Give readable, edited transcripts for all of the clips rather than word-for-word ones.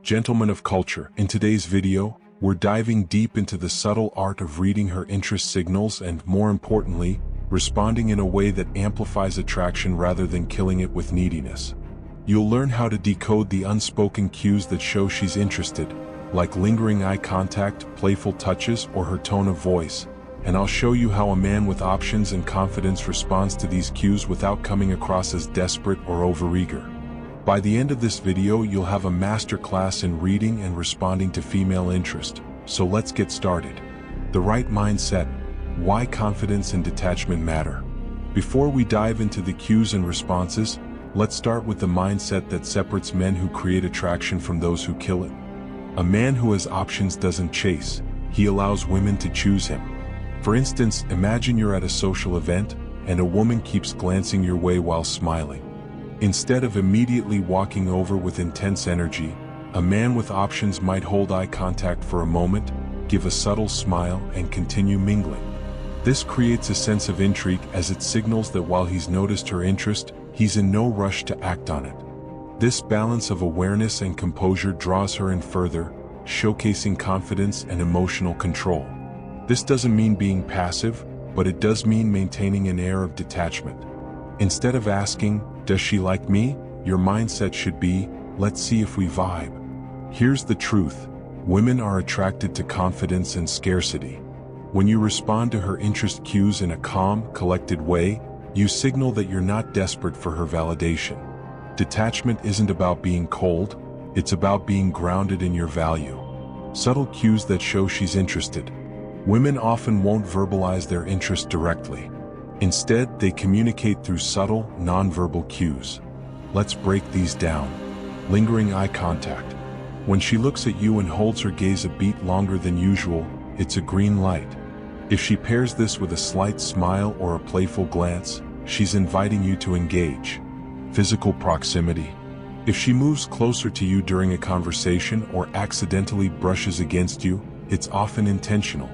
Gentlemen of culture, in today's video, we're diving deep into the subtle art of reading her interest signals and, more importantly, responding in a way that amplifies attraction rather than killing it with neediness. You'll learn how to decode the unspoken cues that show she's interested, like lingering eye contact, playful touches, or her tone of voice, and I'll show you how a man with options and confidence responds to these cues without coming across as desperate or overeager. By the end of this video, you'll have a master class in reading and responding to female interest. So let's get started. The right mindset. Why confidence and detachment matter. Before we dive into the cues and responses, let's start with the mindset that separates men who create attraction from those who kill it. A man who has options doesn't chase, he allows women to choose him. For instance, imagine you're at a social event, and a woman keeps glancing your way while smiling. Instead of immediately walking over with intense energy, a man with options might hold eye contact for a moment, give a subtle smile, and continue mingling. This creates a sense of intrigue as it signals that while he's noticed her interest, he's in no rush to act on it. This balance of awareness and composure draws her in further, showcasing confidence and emotional control. This doesn't mean being passive, but it does mean maintaining an air of detachment. Instead of asking, "Does she like me?" your mindset should be, "Let's see if we vibe." Here's the truth. Women are attracted to confidence and scarcity. When you respond to her interest cues in a calm, collected way, you signal that you're not desperate for her validation. Detachment isn't about being cold, it's about being grounded in your value. Subtle cues that show she's interested. Women often won't verbalize their interest directly. Instead, they communicate through subtle, nonverbal cues. Let's break these down. Lingering eye contact. When she looks at you and holds her gaze a beat longer than usual, it's a green light. If she pairs this with a slight smile or a playful glance, she's inviting you to engage. Physical proximity. If she moves closer to you during a conversation or accidentally brushes against you, it's often intentional.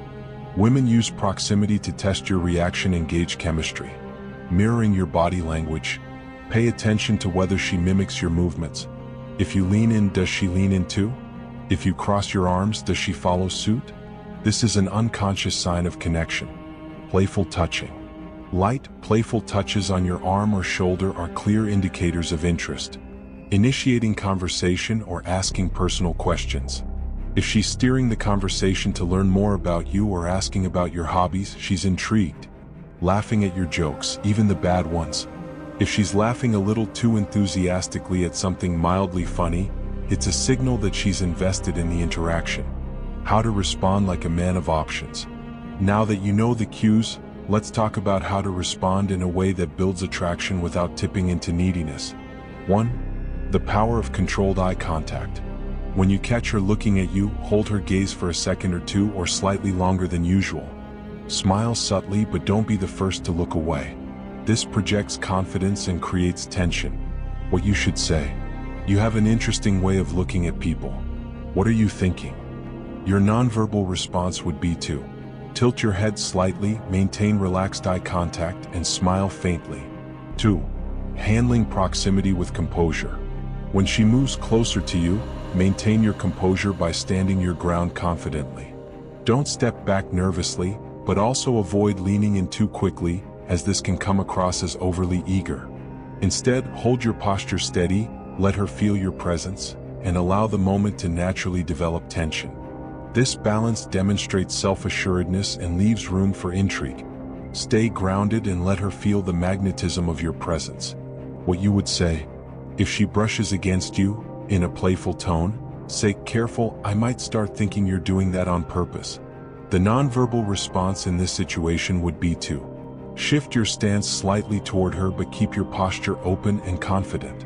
Women use proximity to test your reaction and gauge chemistry. Mirroring your body language. Pay attention to whether she mimics your movements. If you lean in, does she lean in too? If you cross your arms, does she follow suit? This is an unconscious sign of connection. Playful touching. Light, playful touches on your arm or shoulder are clear indicators of interest. Initiating conversation or asking personal questions. If she's steering the conversation to learn more about you or asking about your hobbies, she's intrigued. Laughing at your jokes, even the bad ones. If she's laughing a little too enthusiastically at something mildly funny, it's a signal that she's invested in the interaction. How to respond like a man of options. Now that you know the cues, let's talk about how to respond in a way that builds attraction without tipping into neediness. 1. The power of controlled eye contact. When you catch her looking at you, hold her gaze for a second or two or slightly longer than usual. Smile subtly, but don't be the first to look away. This projects confidence and creates tension. What you should say. You have an interesting way of looking at people. What are you thinking? Your nonverbal response would be to tilt your head slightly, maintain relaxed eye contact, and smile faintly. 2. Handling proximity with composure. When she moves closer to you, maintain your composure by standing your ground confidently. Don't step back nervously, but also avoid leaning in too quickly, as this can come across as overly eager. Instead, hold your posture steady, let her feel your presence, and allow the moment to naturally develop tension. This balance demonstrates self-assuredness and leaves room for intrigue. Stay grounded and let her feel the magnetism of your presence. What you would say. If she brushes against you, in a playful tone, say, "Careful, I might start thinking you're doing that on purpose." The nonverbal response in this situation would be to shift your stance slightly toward her but keep your posture open and confident.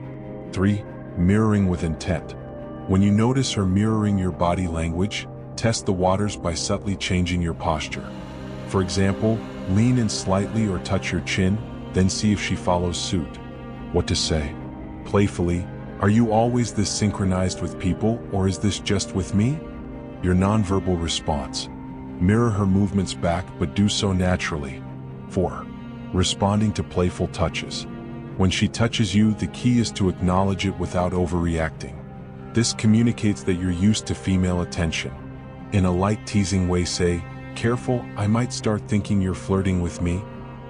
3. Mirroring with intent. When you notice her mirroring your body language, test the waters by subtly changing your posture. For example, lean in slightly or touch your chin, then see if she follows suit. What to say. Playfully, "Are you always this synchronized with people, or is this just with me?" Your nonverbal response. Mirror her movements back, but do so naturally. 4. Responding to playful touches. When she touches you, the key is to acknowledge it without overreacting. This communicates that you're used to female attention. In a light teasing way, say, "Careful, I might start thinking you're flirting with me."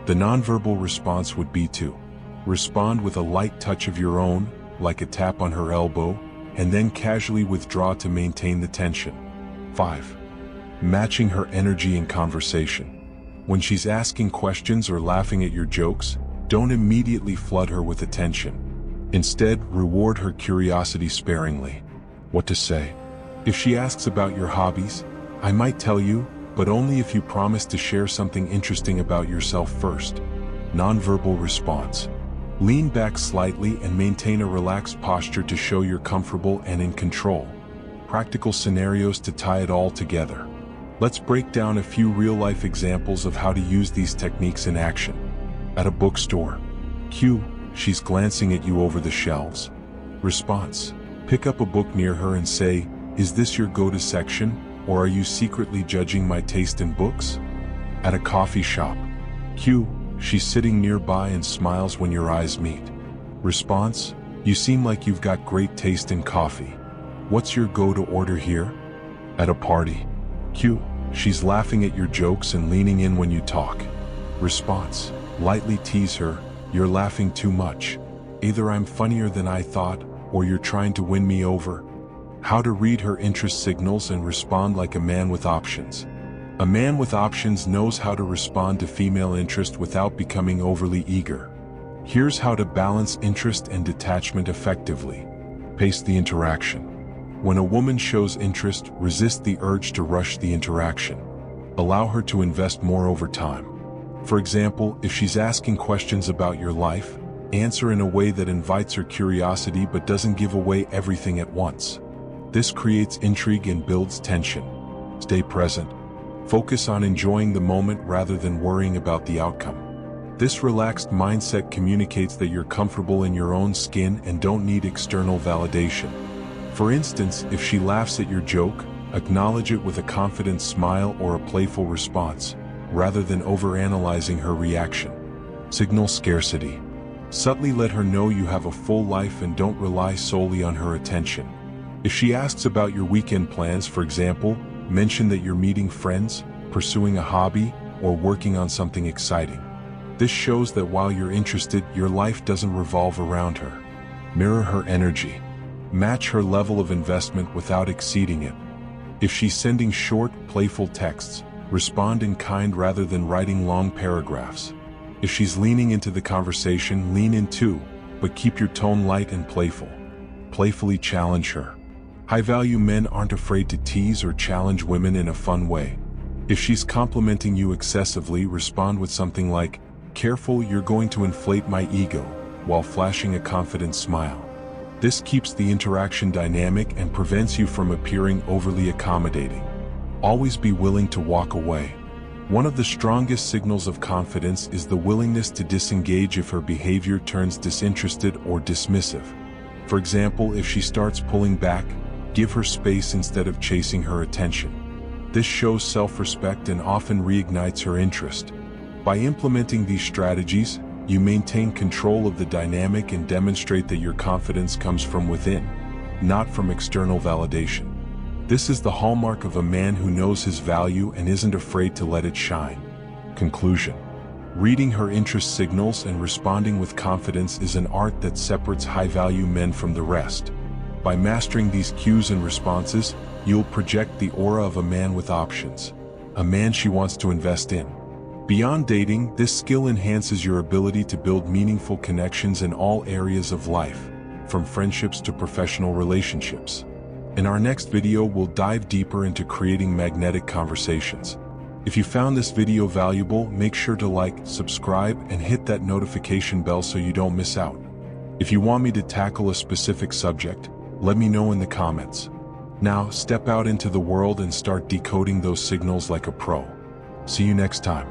The nonverbal response would be to respond with a light touch of your own, like a tap on her elbow, and then casually withdraw to maintain the tension. 5. Matching her energy in conversation. When she's asking questions or laughing at your jokes, don't immediately flood her with attention. Instead, reward her curiosity sparingly. What to say? If she asks about your hobbies, "I might tell you, but only if you promise to share something interesting about yourself first." Nonverbal response. Lean back slightly and maintain a relaxed posture to show you're comfortable and in control. Practical scenarios to tie it all together. Let's break down a few real-life examples of how to use these techniques in action. At a bookstore. Cue, she's glancing at you over the shelves. Response. Pick up a book near her and say, "Is this your go-to section, or are you secretly judging my taste in books?" At a coffee shop. Cue, she's sitting nearby and smiles when your eyes meet. Response. You seem like you've got great taste in coffee. What's your go-to order here? At a party. Cue, she's laughing at your jokes and leaning in when you talk. Response. Lightly tease her, "You're laughing too much. Either I'm funnier than I thought, or you're trying to win me over." How to read her interest signals and respond like a man with options. A man with options knows how to respond to female interest without becoming overly eager. Here's how to balance interest and detachment effectively. Pace the interaction. When a woman shows interest, resist the urge to rush the interaction. Allow her to invest more over time. For example, if she's asking questions about your life, answer in a way that invites her curiosity but doesn't give away everything at once. This creates intrigue and builds tension. Stay present. Focus on enjoying the moment rather than worrying about the outcome. This relaxed mindset communicates that you're comfortable in your own skin and don't need external validation. For instance, if she laughs at your joke, acknowledge it with a confident smile or a playful response, rather than overanalyzing her reaction. Signal scarcity. Subtly let her know you have a full life and don't rely solely on her attention. If she asks about your weekend plans, for example, mention that you're meeting friends, pursuing a hobby, or working on something exciting. This shows that while you're interested, your life doesn't revolve around her. Mirror her energy. Match her level of investment without exceeding it. If she's sending short, playful texts, respond in kind rather than writing long paragraphs. If she's leaning into the conversation, lean in too, but keep your tone light and playful. Playfully challenge her. High-value men aren't afraid to tease or challenge women in a fun way. If she's complimenting you excessively, respond with something like, "Careful, you're going to inflate my ego," while flashing a confident smile. This keeps the interaction dynamic and prevents you from appearing overly accommodating. Always be willing to walk away. One of the strongest signals of confidence is the willingness to disengage if her behavior turns disinterested or dismissive. For example, if she starts pulling back, give her space instead of chasing her attention. This shows self-respect and often reignites her interest. By implementing these strategies, you maintain control of the dynamic and demonstrate that your confidence comes from within, not from external validation. This is the hallmark of a man who knows his value and isn't afraid to let it shine. Conclusion. Reading her interest signals and responding with confidence is an art that separates high-value men from the rest. By mastering these cues and responses, you'll project the aura of a man with options, a man she wants to invest in. Beyond dating, this skill enhances your ability to build meaningful connections in all areas of life, from friendships to professional relationships. In our next video, we'll dive deeper into creating magnetic conversations. If you found this video valuable, make sure to like, subscribe, and hit that notification bell so you don't miss out. If you want me to tackle a specific subject, let me know in the comments. Now, step out into the world and start decoding those signals like a pro. See you next time.